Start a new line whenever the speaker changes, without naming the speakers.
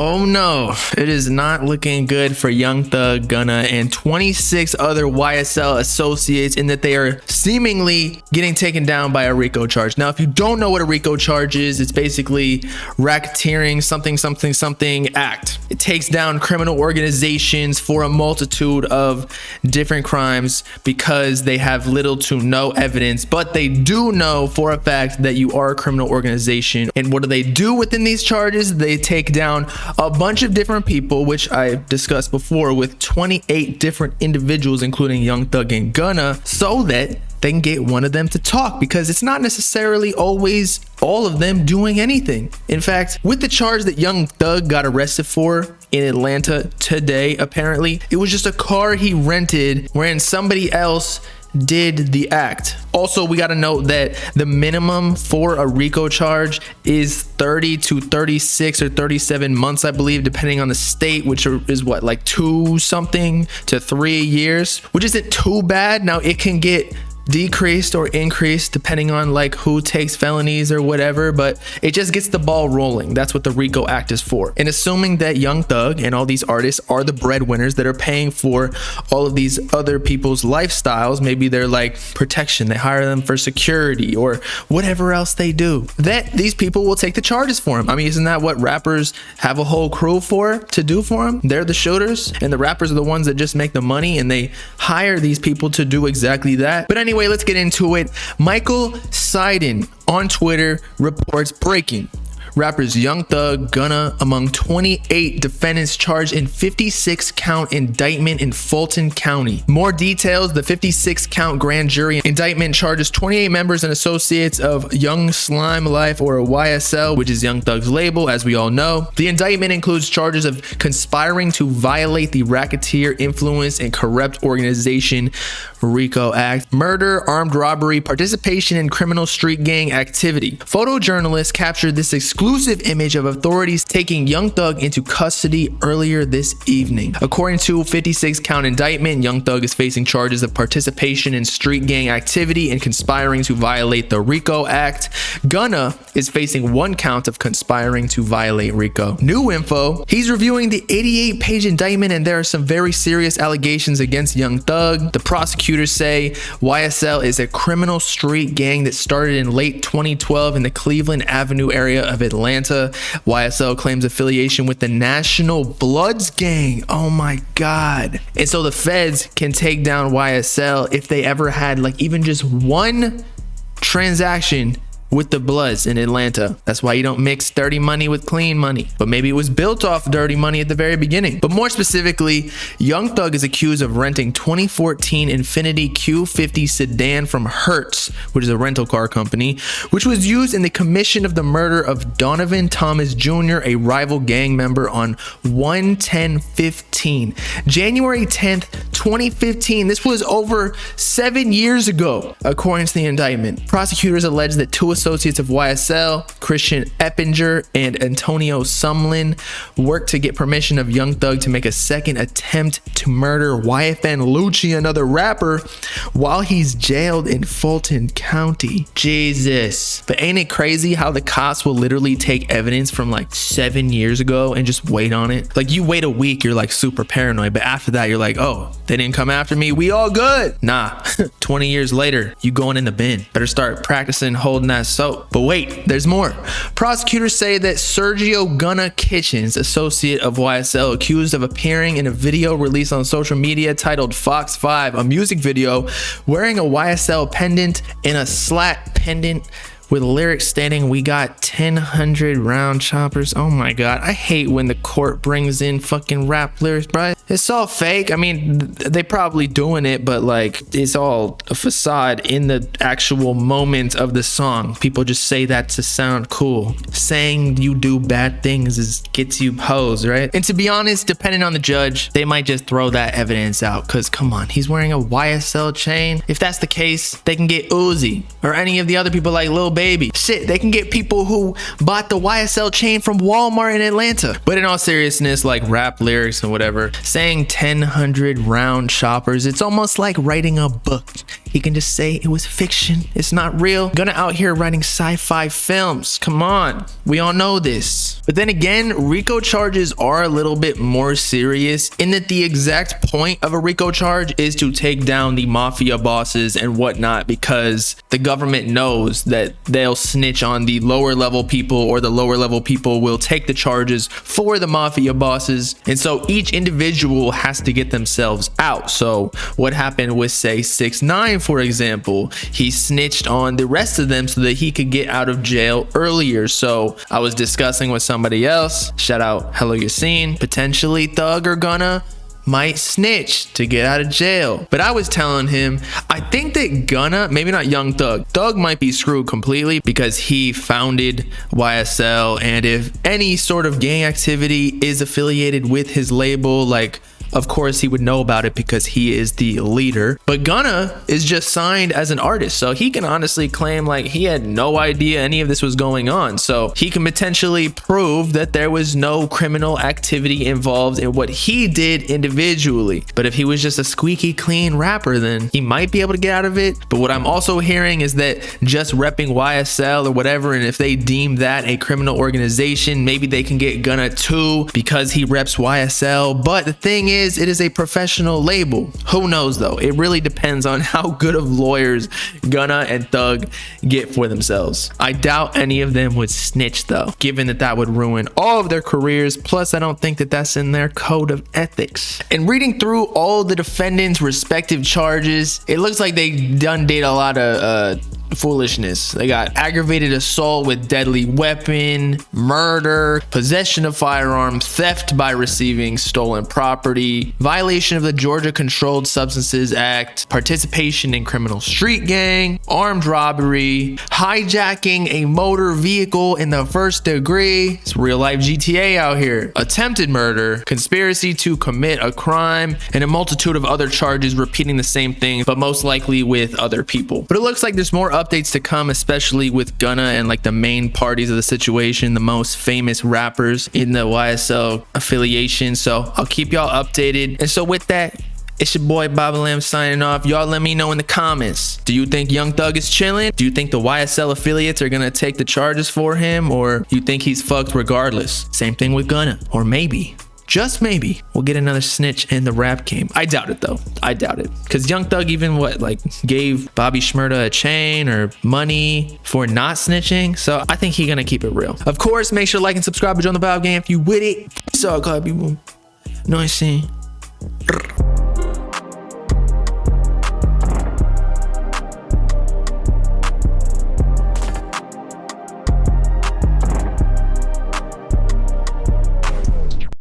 Oh no, it is not looking good for Young Thug, Gunna, and 26 other YSL associates in that they are seemingly getting taken down by a Rico charge. Now, if you don't know what a Rico charge is, it's basically racketeering something act. It takes down criminal organizations for a multitude of different crimes because they have little to no evidence, but they do know for a fact that you are a criminal organization. And what do they do within these charges? They take down a bunch of different people, which I discussed before, with 28 different individuals, including Young Thug and Gunna, so that they can get one of them to talk, because it's not necessarily always all of them doing anything. In fact, with the charge that Young Thug got arrested for in Atlanta today, apparently, it was just a car he rented wherein somebody else did the act. Also, we got to note that the minimum for a Rico charge is 30 to 36 or 37 months, I believe, depending on the state, which is what, like 2 something to 3 years, which isn't too bad. Now, it can get decreased or increased depending on like who takes felonies or whatever, but it just gets the ball rolling. That's what the Rico Act is for. And assuming that Young Thug and all these artists are the breadwinners that are paying for all of these other people's lifestyles, maybe they're like protection, they hire them for security or whatever else they do, that these people will take the charges for them. I mean, isn't that what rappers have a whole crew to do for them? They're the shooters, and the rappers are the ones that just make the money, and they hire these people to do exactly that. But anyway, let's get into it. Michael Seiden on Twitter reports breaking: rappers Young Thug, Gunna among 28 defendants charged in 56-count indictment in Fulton County. More details: the 56-count grand jury indictment charges 28 members and associates of Young Slime Life, or YSL, which is Young Thug's label, as we all know. The indictment includes charges of conspiring to violate the Racketeer Influence and Corrupt Organization Rico Act, murder, armed robbery, participation in criminal street gang activity. Photojournalists captured this exclusive image of authorities taking Young Thug into custody earlier this evening. According to a 56-count indictment, Young Thug is facing charges of participation in street gang activity and conspiring to violate the Rico Act. Gunna is facing 1 count of conspiring to violate Rico. New info: he's reviewing the 88-page indictment, and there are some very serious allegations against Young Thug. The prosecutors say YSL is a criminal street gang that started in late 2012 in the Cleveland Avenue area of Atlanta. YSL claims affiliation with the National Bloods gang. Oh my God. And so the feds can take down YSL if they ever had like even just one transaction with the Bloods in Atlanta. That's why you don't mix dirty money with clean money. But maybe it was built off dirty money at the very beginning. But more specifically, Young Thug is accused of renting 2014 Infiniti Q50 sedan from Hertz, which is a rental car company, which was used in the commission of the murder of Donovan Thomas Jr., a rival gang member, on 1/10/15. January 10th, 2015. This was over 7 years ago, according to the indictment. Prosecutors allege that 2 associates of YSL, Christian Eppinger and Antonio Sumlin, worked to get permission of Young Thug to make a second attempt to murder YFN Lucci, another rapper, while he's jailed in Fulton County. Jesus. But ain't it crazy how the cops will literally take evidence from like 7 years ago and just wait on it? Like, you wait a week, you're like super paranoid, but after that you're like, oh, they didn't come after me, we all good. Nah. 20 years later, you going in the bin. Better start practicing holding that soap. But wait, there's more. Prosecutors say that Sergio Gunna Kitchens, associate of YSL, accused of appearing in a video released on social media titled Fox 5, a music video, wearing a YSL pendant and a slat pendant with lyrics stating, "We got 1,000 round choppers." Oh my God. I hate when the court brings in fucking rap lyrics, bro. It's all fake. I mean, they probably doing it, but like, it's all a facade in the actual moment of the song. People just say that to sound cool. Saying you do bad things gets you hoes, right? And to be honest, depending on the judge, they might just throw that evidence out, because come on, he's wearing a YSL chain. If that's the case, they can get Uzi or any of the other people like Lil baby. Shit, they can get people who bought the YSL chain from Walmart in Atlanta. But in all seriousness, like rap lyrics and whatever, saying 1,000 round choppers, it's almost like writing a book. He can just say it was fiction, it's not real. Gunna out here writing sci-fi films. Come on, we all know this. But then again, Rico charges are a little bit more serious in that the exact point of a Rico charge is to take down the mafia bosses and whatnot, because the government knows that they'll snitch on the lower level people, or the lower level people will take the charges for the mafia bosses. And so each individual has to get themselves out. So what happened with, say, 6ix9ine, for example, he snitched on the rest of them so that he could get out of jail earlier. So I was discussing with somebody else, shout out Hello Yassine, potentially Thug or Gunna might snitch to get out of jail. But I was telling him, I think that Gunna, maybe not Young Thug, Thug might be screwed completely because he founded YSL, and if any sort of gang activity is affiliated with his label, like, of course he would know about it because he is the leader. But Gunna is just signed as an artist, so he can honestly claim like he had no idea any of this was going on. So he can potentially prove that there was no criminal activity involved in what he did individually. But if he was just a squeaky clean rapper, then he might be able to get out of it. But what I'm also hearing is that just repping YSL or whatever, and if they deem that a criminal organization, maybe they can get Gunna too because he reps YSL. But the thing is, it is a professional label. Who knows though? It really depends on how good of lawyers Gunna and Thug get for themselves. I doubt any of them would snitch though, given that that would ruin all of their careers. Plus, I don't think that that's in their code of ethics. And reading through all the defendants' respective charges, it looks like they did a lot of foolishness. They got aggravated assault with deadly weapon, murder, possession of firearm, theft by receiving stolen property, violation of the Georgia Controlled Substances Act, participation in criminal street gang, armed robbery, hijacking a motor vehicle in the first degree. It's real life GTA out here. Attempted murder, conspiracy to commit a crime, and a multitude of other charges repeating the same thing, but most likely with other people. But it looks like there's more updates to come, especially with Gunna and like the main parties of the situation, the most famous rappers in the YSL affiliation. So I'll keep y'all updated. And so with that, it's your boy Bobbalam signing off. Y'all let me know in the comments. Do you think Young Thug is chilling? Do you think the YSL affiliates are gonna take the charges for him, or you think he's fucked regardless? Same thing with Gunna. Or maybe, just maybe, we'll get another snitch in the rap game. I doubt it though. I doubt it. Because Young Thug even gave Bobby Shmurda a chain or money for not snitching. So I think he's gonna keep it real. Of course, make sure to like and subscribe to join the Bob game if you with it. So, people, know what I'm saying?